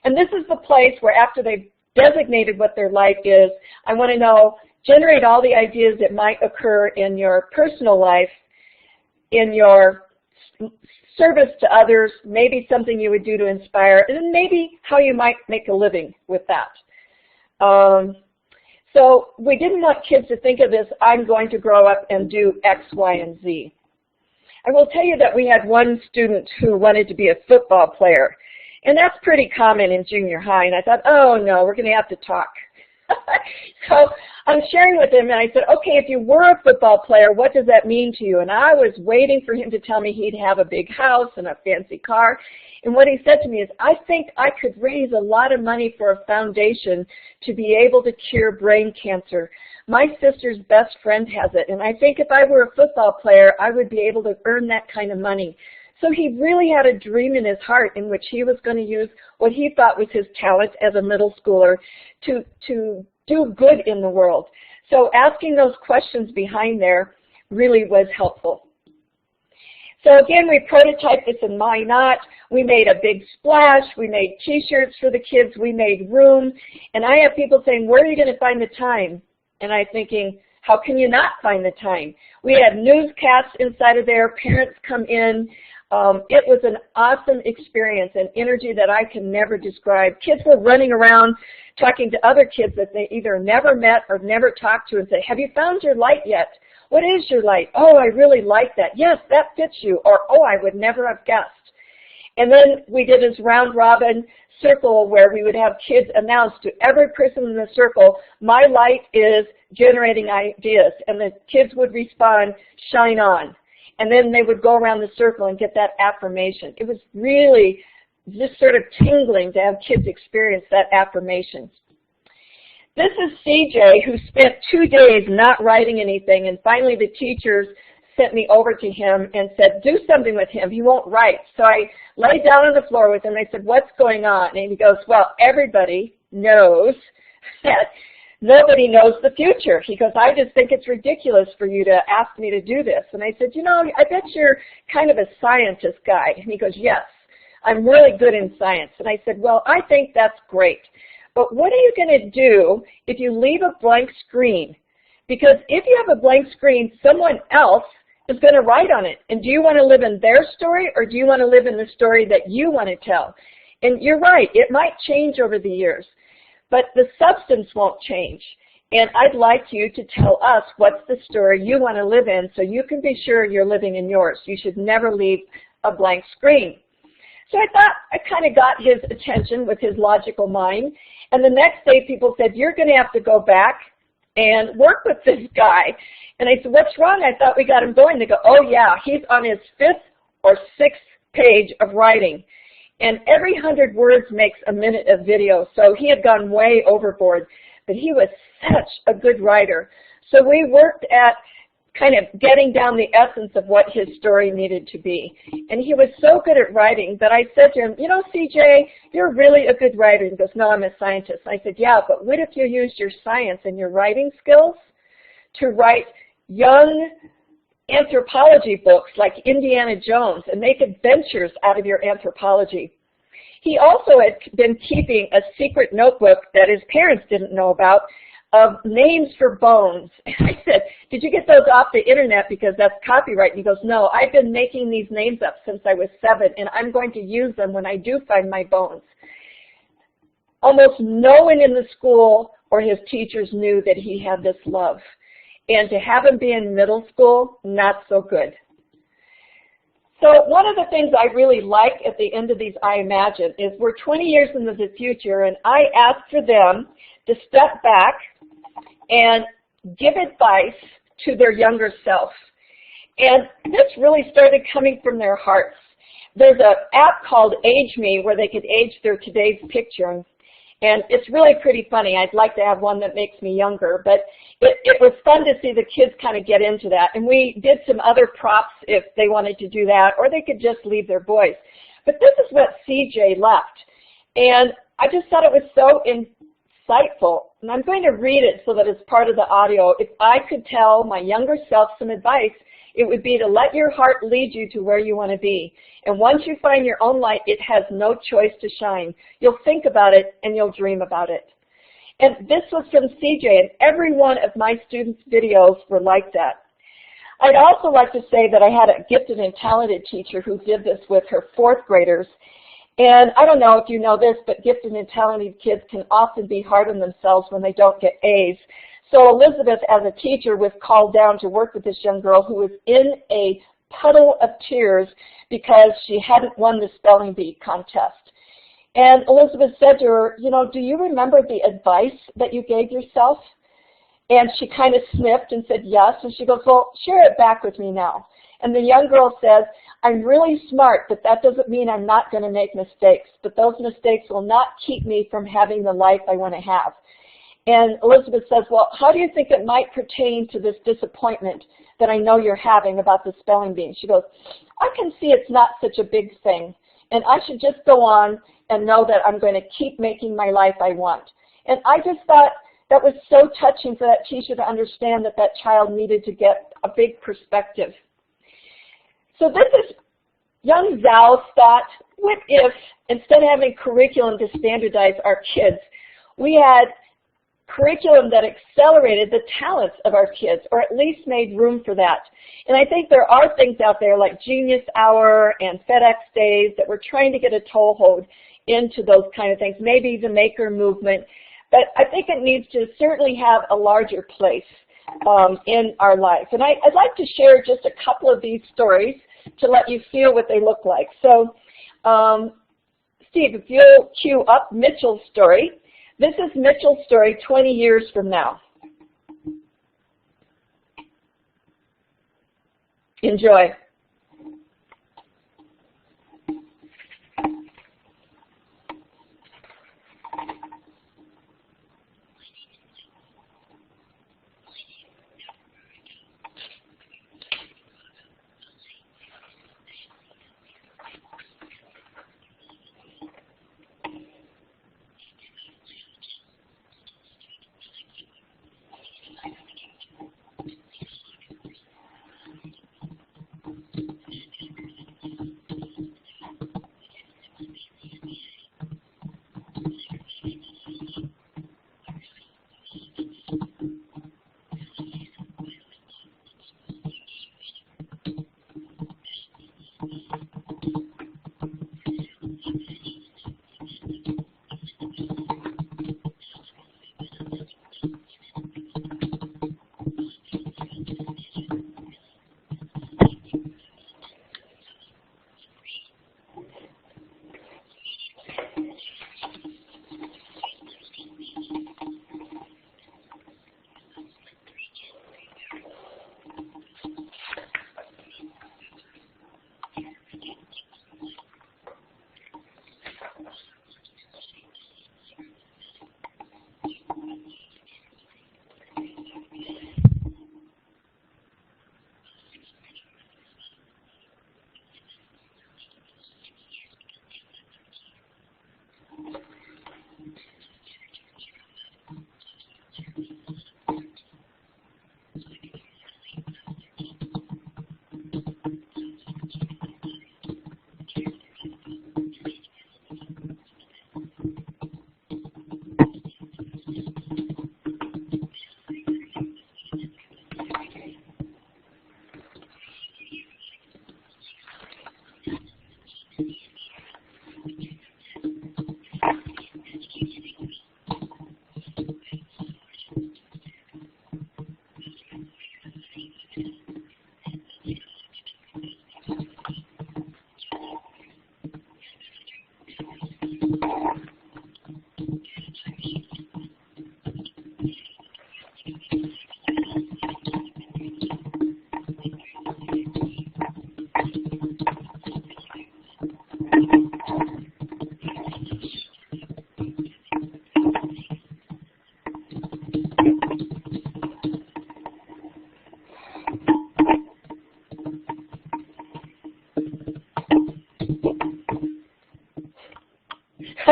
And this is the place where after they've designated what their life is, I want to know, generate all the ideas that might occur in your personal life, in your service to others, maybe something you would do to inspire, and then maybe how you might make a living with that. So we didn't want kids to think of this, I'm going to grow up and do X, Y, and Z. I will tell you that we had one student who wanted to be a football player, and that's pretty common in junior high, and I thought, oh no, we're going to have to talk. So I'm sharing with him, and I said, okay, if you were a football player, what does that mean to you? And I was waiting for him to tell me he'd have a big house and a fancy car. And what he said to me is, I think I could raise a lot of money for a foundation to be able to cure brain cancer. My sister's best friend has it, and I think if I were a football player, I would be able to earn that kind of money. So he really had a dream in his heart in which he was going to use what he thought was his talent as a middle schooler to do good in the world. So asking those questions behind there really was helpful. So again, we prototyped this in Why Not. We made a big splash. We made T-shirts for the kids. We made room. And I have people saying, where are you going to find the time? And I'm thinking, how can you not find the time? We had newscasts inside of there. Parents come in. It was an awesome experience, an energy that I can never describe. Kids were running around talking to other kids that they either never met or never talked to and say, have you found your light yet? What is your light? Oh, I really like that. Yes, that fits you. Or, oh, I would never have guessed. And then we did this round robin circle where we would have kids announce to every person in the circle, my light is generating ideas. And the kids would respond, shine on. And then they would go around the circle and get that affirmation. It was really just sort of tingling to have kids experience that affirmation. This is CJ, who spent 2 days not writing anything, and finally the teachers sent me over to him and said, do something with him. He won't write. So I laid down on the floor with him. I said, what's going on? And he goes, well, everybody knows that nobody knows the future. He goes, I just think it's ridiculous for you to ask me to do this. And I said, you know, I bet you're kind of a scientist guy. And he goes, yes, I'm really good in science. And I said, well, I think that's great. But what are you going to do if you leave a blank screen? Because if you have a blank screen, someone else is going to write on it. And do you want to live in their story, or do you want to live in the story that you want to tell? And you're right, it might change over the years, but the substance won't change. And I'd like you to tell us what's the story you want to live in so you can be sure you're living in yours. You should never leave a blank screen. So I thought I kind of got his attention with his logical mind. And the next day people said, you're going to have to go back and work with this guy. And I said, what's wrong? I thought we got him going. They go, oh yeah, he's on his 5th or 6th page of writing. And every 100 words makes a minute of video. So he had gone way overboard. But he was such a good writer. So we worked at kind of getting down the essence of what his story needed to be. And he was so good at writing that I said to him, you know, CJ, you're really a good writer. He goes, no, I'm a scientist. I said, yeah, but what if you used your science and your writing skills to write young anthropology books like Indiana Jones and make adventures out of your anthropology? He also had been keeping a secret notebook that his parents didn't know about of names for bones. And I said, did you get those off the internet because that's copyright? And he goes, no, I've been making these names up since I was 7, and I'm going to use them when I do find my bones. Almost no one in the school or his teachers knew that he had this love. And to have him be in middle school, not so good. So one of the things I really like at the end of these I Imagine is we're 20 years into the future, and I ask for them to step back and give advice to their younger self. And this really started coming from their hearts. There's an app called Age Me where they could age their today's picture. And it's really pretty funny. I'd like to have one that makes me younger. But it was fun to see the kids kind of get into that. And we did some other props if they wanted to do that, or they could just leave their voice. But this is what CJ left. And I just thought it was so insightful. And I'm going to read it so that it's part of the audio. If I could tell my younger self some advice, it would be to let your heart lead you to where you want to be. And once you find your own light, it has no choice to shine. You'll think about it and you'll dream about it. And this was from CJ, and every one of my students' videos were like that. I'd also like to say that I had a gifted and talented teacher who did this with her 4th graders. And I don't know if you know this, but gifted and talented kids can often be hard on themselves when they don't get A's. So Elizabeth, as a teacher, was called down to work with this young girl who was in a puddle of tears because she hadn't won the spelling bee contest. And Elizabeth said to her, you know, do you remember the advice that you gave yourself? And she kind of sniffed and said yes. And she goes, well, share it back with me now. And the young girl says, I'm really smart, but that doesn't mean I'm not going to make mistakes. But those mistakes will not keep me from having the life I want to have. And Elizabeth says, well, how do you think it might pertain to this disappointment that I know you're having about the spelling bee? She goes, I can see it's not such a big thing, and I should just go on and know that I'm going to keep making my life I want. And I just thought that was so touching for that teacher to understand that that child needed to get a big perspective. So this is young Zhao's thought, what if, instead of having curriculum to standardize our kids, we had curriculum that accelerated the talents of our kids, or at least made room for that. And I think there are things out there like Genius Hour and FedEx Days that we're trying to get a toehold into those kind of things, maybe the maker movement. But I think it needs to certainly have a larger place in our life. And I'd like to share just a couple of these stories to let you feel what they look like. So, Steve, if you'll cue up Mitchell's story. This is Mitchell's story 20 years from now. Enjoy.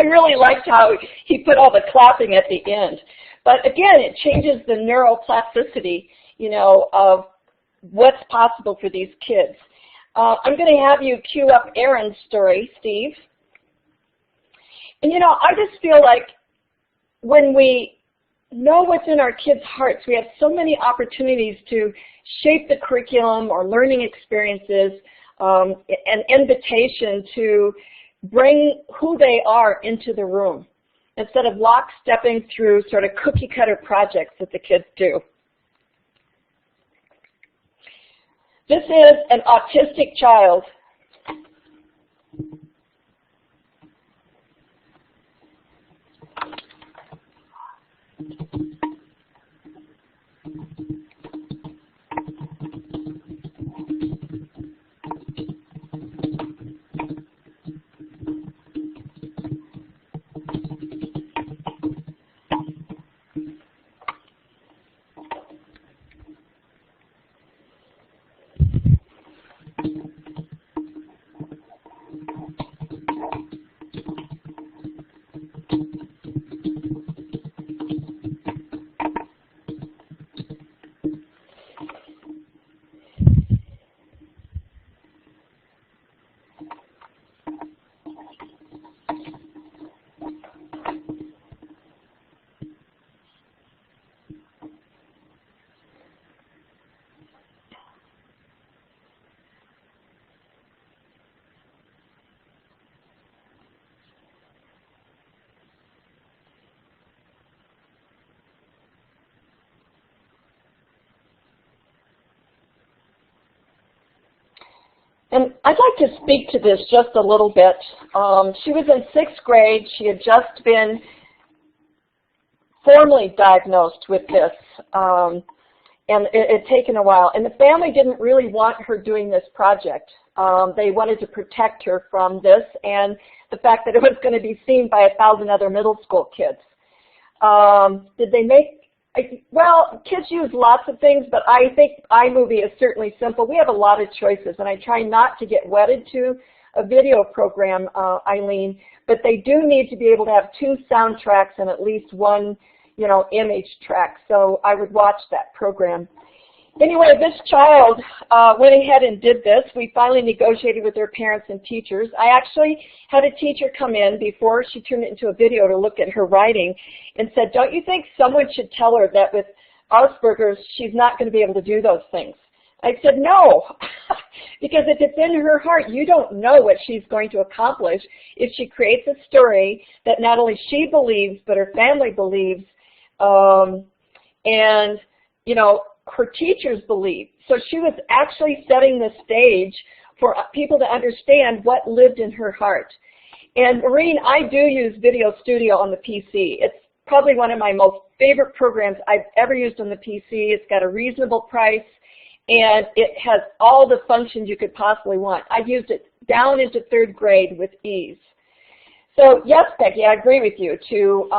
I really liked how he put all the clapping at the end. But again, it changes the neuroplasticity, of what's possible for these kids. I'm going to have you cue up Aaron's story, Steve. And I just feel like when we know what's in our kids' hearts, we have so many opportunities to shape the curriculum or learning experiences, an invitation to bring who they are into the room instead of lockstepping through sort of cookie-cutter projects that the kids do. This is an autistic child. And I'd like to speak to this just a little bit. She was in 6th grade. She had just been formally diagnosed with this, and it had taken a while. And the family didn't really want her doing this project. They wanted to protect her from this and the fact that it was going to be seen by 1,000 other middle school kids. Did they make Well, kids use lots of things, but I think iMovie is certainly simple. We have a lot of choices, and I try not to get wedded to a video program, Eileen, but they do need to be able to have 2 soundtracks and at least 1, image track. So I would watch that program. Anyway, this child went ahead and did this. We finally negotiated with their parents and teachers. I actually had a teacher come in before she turned it into a video to look at her writing and said, don't you think someone should tell her that with Asperger's she's not going to be able to do those things? I said, no, because if it's in her heart, you don't know what she's going to accomplish if she creates a story that not only she believes, but her family believes, and, her teachers believe. So she was actually setting the stage for people to understand what lived in her heart. And Maureen, I do use Video Studio on the PC. It's probably one of my most favorite programs I've ever used on the PC. It's got a reasonable price, and it has all the functions you could possibly want. I've used it down into 3rd grade with ease. So yes, Becky, I agree with you to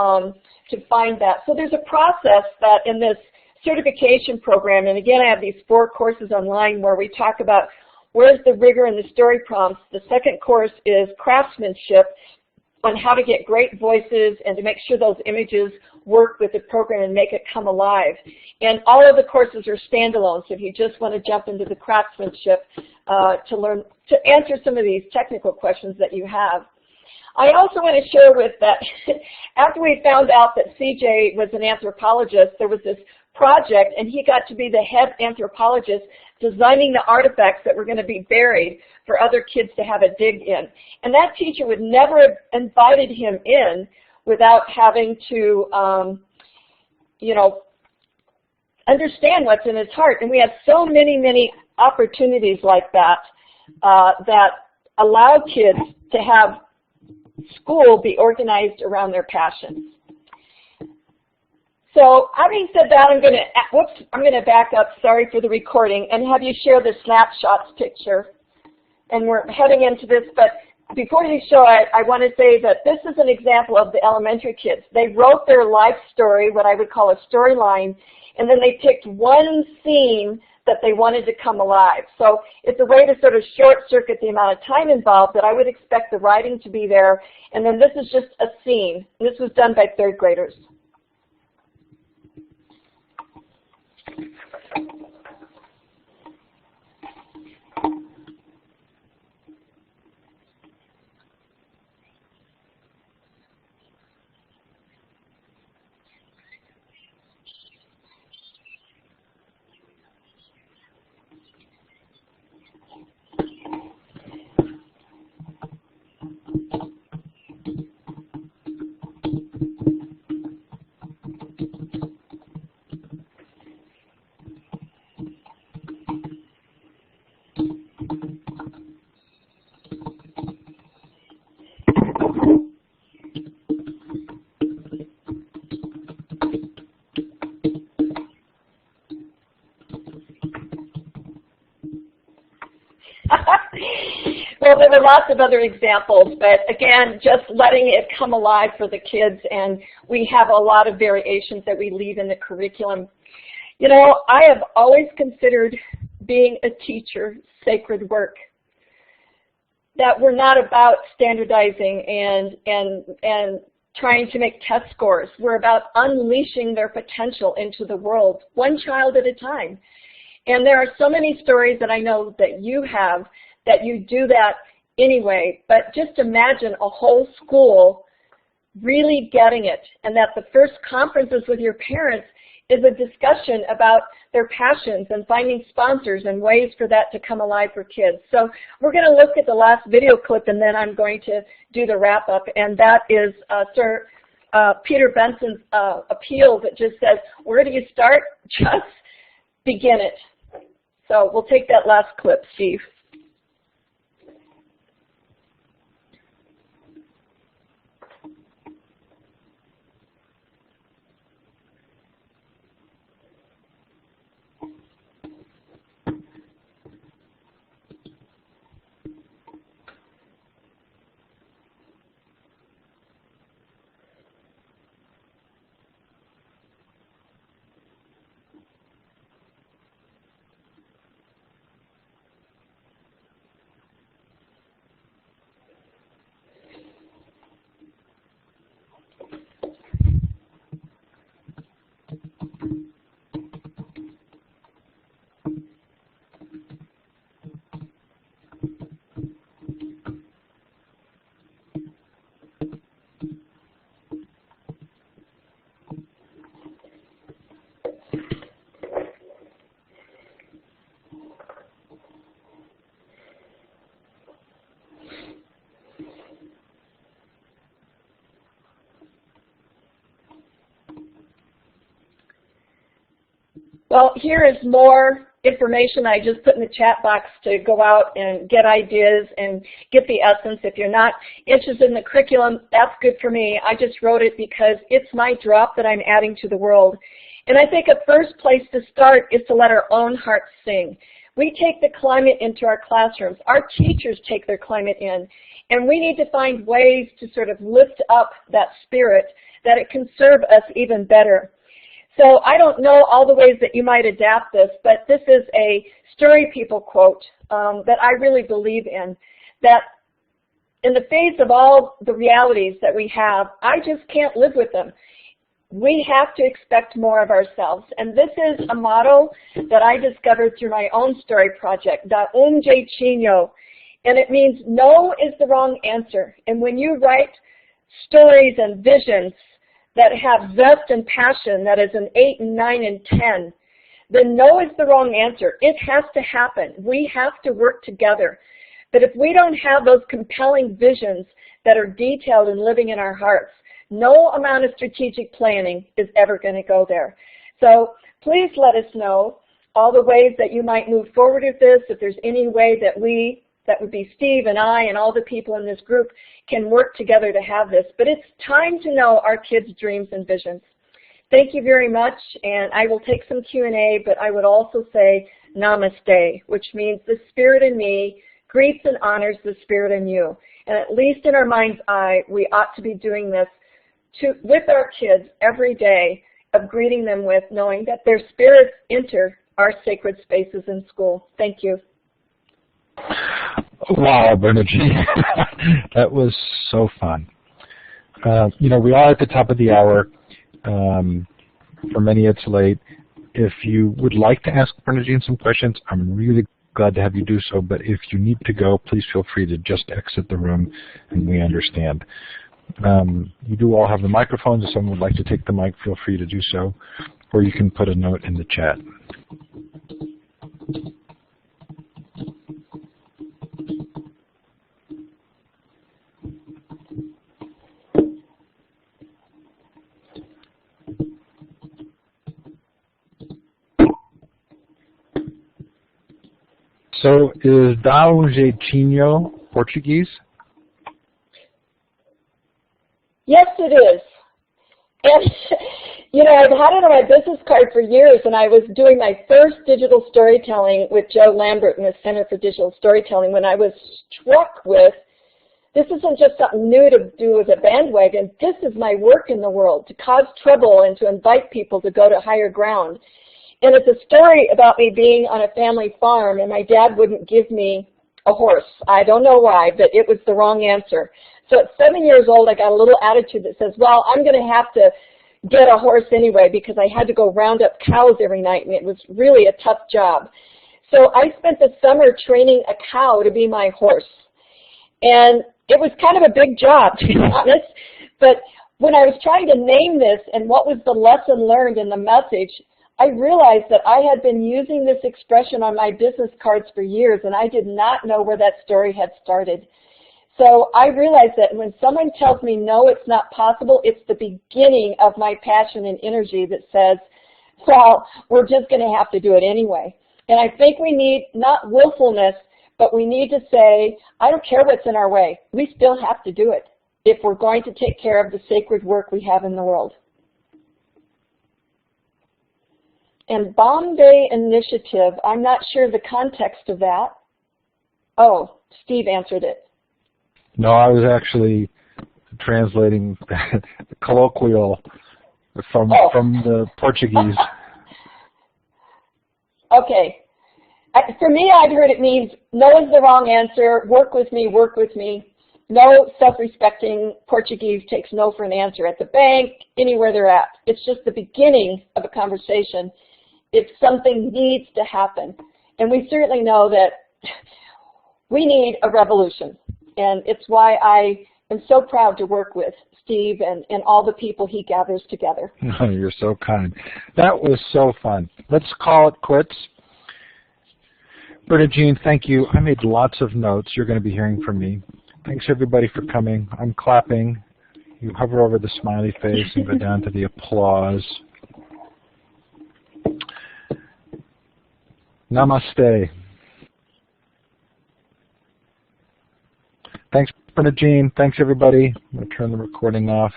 find that. So there's a process that in this certification program, and again I have these 4 courses online where we talk about where's the rigor in the story prompts. The 2nd course is craftsmanship on how to get great voices and to make sure those images work with the program and make it come alive. And all of the courses are standalone, so if you just want to jump into the craftsmanship to answer some of these technical questions that you have. I also want to share with that after we found out that CJ was an anthropologist, there was this project, and he got to be the head anthropologist designing the artifacts that were going to be buried for other kids to have a dig in. And that teacher would never have invited him in without having to, understand what's in his heart. And we have so many, many opportunities like that that allow kids to have school be organized around their passions. So having said that, I'm going to back up, sorry for the recording, and have you share the snapshots picture. And we're heading into this, but before you show it, I want to say that this is an example of the elementary kids. They wrote their life story, what I would call a storyline, and then they picked one scene that they wanted to come alive. So it's a way to sort of short-circuit the amount of time involved, that I would expect the writing to be there. And then this is just a scene. This was done by third graders. Well, there were lots of other examples, but again, just letting it come alive for the kids, and we have a lot of variations that we leave in the curriculum. You know, I have always considered being a teacher sacred work, that we're not about standardizing and trying to make test scores. We're about unleashing their potential into the world, one child at a time. And there are so many stories that I know that you have that you do that anyway, but just imagine a whole school really getting it, and that the first conferences with your parents is a discussion about their passions and finding sponsors and ways for that to come alive for kids. So we're going to look at the last video clip, and then I'm going to do the wrap-up, and that is Sir Peter Benson's appeal that just says, where do you start? Just begin it. So we'll take that last clip, Steve. Well, here is more information I just put in the chat box to go out and get ideas and get the essence. If you're not interested in the curriculum, that's good for me. I just wrote it because it's my drop that I'm adding to the world. And I think a first place to start is to let our own hearts sing. We take the climate into our classrooms. Our teachers take their climate in. And we need to find ways to sort of lift up that spirit, that it can serve us even better. So I don't know all the ways that you might adapt this, but this is a Story People quote that I really believe in, that in the face of all the realities that we have, I just can't live with them. We have to expect more of ourselves. And this is a motto that I discovered through my own story project, Da Chino. And it means no is the wrong answer. And when you write stories and visions that have zest and passion, that is an 8 and 9 and 10, then no is the wrong answer. It has to happen. We have to work together. But if we don't have those compelling visions that are detailed and living in our hearts, no amount of strategic planning is ever going to go there. So please let us know all the ways that you might move forward with this, if there's any way that that would be Steve and I and all the people in this group, can work together to have this. But it's time to know our kids' dreams and visions. Thank you very much, and I will take some Q&A, but I would also say namaste, which means the spirit in me greets and honors the spirit in you. And at least in our mind's eye, we ought to be doing this with our kids every day, of greeting them with knowing that their spirits enter our sacred spaces in school. Thank you. Wow, Bernajean, that was so fun. You know, we are at the top of the hour. For many, it's late. If you would like to ask Bernajean some questions, I'm really glad to have you do so. But if you need to go, please feel free to just exit the room, and we understand. You do all have the microphones. If someone would like to take the mic, feel free to do so, or you can put a note in the chat. So is Dao Jeitinho Portuguese? Yes, it is. And, you know, I've had it on my business card for years, and I was doing my first digital storytelling with Joe Lambert in the Center for Digital Storytelling when I was struck with, this isn't just something new to do as a bandwagon. This is my work in the world, to cause trouble and to invite people to go to higher ground. And it's a story about me being on a family farm, and my dad wouldn't give me a horse. I don't know why, but it was the wrong answer. So at 7 years old, I got a little attitude that says, well, I'm going to have to get a horse anyway because I had to go round up cows every night, and it was really a tough job. So I spent the summer training a cow to be my horse. And it was kind of a big job, to be honest. But when I was trying to name this and what was the lesson learned in the message, I realized that I had been using this expression on my business cards for years, and I did not know where that story had started. So I realized that when someone tells me, no, it's not possible, it's the beginning of my passion and energy that says, well, we're just going to have to do it anyway. And I think we need not willfulness, but we need to say, I don't care what's in our way. We still have to do it if we're going to take care of the sacred work we have in the world. And Bombay Initiative, I'm not sure the context of that. Oh, Steve answered it. No, I was actually translating the colloquial from the Portuguese. Okay. For me, I've heard it means no is the wrong answer, work with me, work with me. No self-respecting Portuguese takes no for an answer at the bank, anywhere they're at. It's just the beginning of a conversation if something needs to happen. And we certainly know that we need a revolution. And it's why I am so proud to work with Steve and all the people he gathers together. Oh, you're so kind. That was so fun. Let's call it quits. Bernajean, thank you. I made lots of notes. You're going to be hearing from me. Thanks, everybody, for coming. I'm clapping. You hover over the smiley face and go down to the applause. Namaste. Thanks, Bernajean. Thanks, everybody. I'm going to turn the recording off.